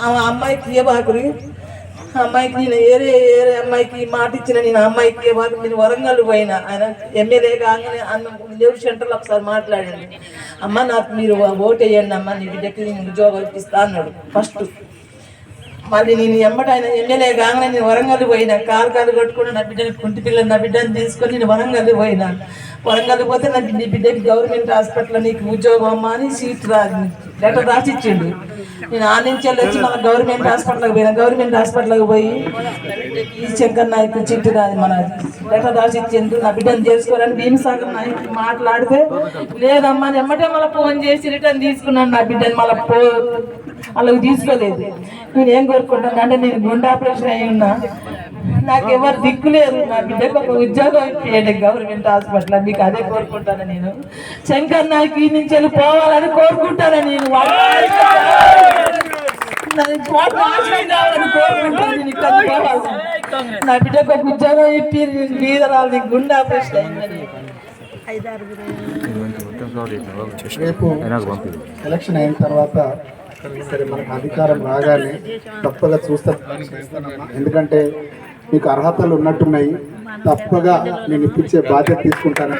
ఆ అమ్మాయికి ఇవ్వబాకురి, అమ్మాయికి నేను ఏరే ఏరే అమ్మాయికి మాట ఇచ్చిన, నేను అమ్మాయికి ఇవ్వబాకు. నేను వరంగల్ పోయినా, ఆయన ఎమ్మెల్యే కాగానే లేవు సెంటర్లో ఒకసారి మాట్లాడండి, అమ్మ నాకు మీరు ఓటు వేయండి అమ్మ, నీ బిడ్డకి నేను ఉద్యోగం ఇప్పిస్తా అన్నాడు ఫస్ట్. మళ్ళీ నేను ఎమ్మట ఆయన ఎమ్మెల్యే కాగానే నేను వరంగల్ పోయినా, కాలు కొట్టుకుని నా బిడ్డని కుంటి పిల్లలు నా బిడ్డని తీసుకొని నేను వరంగల్ పోయినా. వరంగల్ పోతే నాకు నీ బిడ్డకి గవర్నమెంట్ హాస్పిటల్లో నీకు ఉద్యోగం అమ్మ అని సీట్ లెటర్ రాసి ఇచ్చిండు. నేను ఆ నుంచి వచ్చి మన గవర్నమెంట్ హాస్పిటల్కి పోయినా. గవర్నమెంట్ హాస్పిటల్కి పోయి ఈ శంకర్ నాయకు చిట్టు కాదు మన లెటర్ రాసి ఇచ్చిండు, నా బిడ్డను చేసుకోవాలని భీమసాగర్ నాయకు మాట్లాడితే లేదమ్మా ఎమ్మటే మళ్ళీ ఫోన్ చేసి రిటర్న్ తీసుకున్నాను నా బిడ్డని, మళ్ళీ అలాగ తీసుకోలేదు. నేనేం కోరుకుంటాను అంటే నేను గుండె ఆపరేషన్ అయి ఉన్నా, నాకు ఎవరు దిక్కు లేదు, నా బిడ్డకు ఒక ఉద్యోగం ఇప్పియండి గవర్నమెంట్ హాస్పిటల్, మీకు అదే కోరుకుంటాను. నేను శంకర్ నాయకు ఈ నుంచి వెళ్ళి పోవాలని కోరుకుంటాను. నేను నా బిడ్డకు ఒక ఉద్యోగం ఇప్పి మీద రావాలి, గుండె ఆపరేషన్ అయిందని. రేపు ఎలక్షన్ అయిన తర్వాత సరే మనకు అధికారం రాగానే తప్పగా ఎందుకంటే మీకు అర్హతలు ఉన్నట్టున్నాయి, తప్పగా నేను ఇప్పించే బాధ్యత తీసుకుంటానని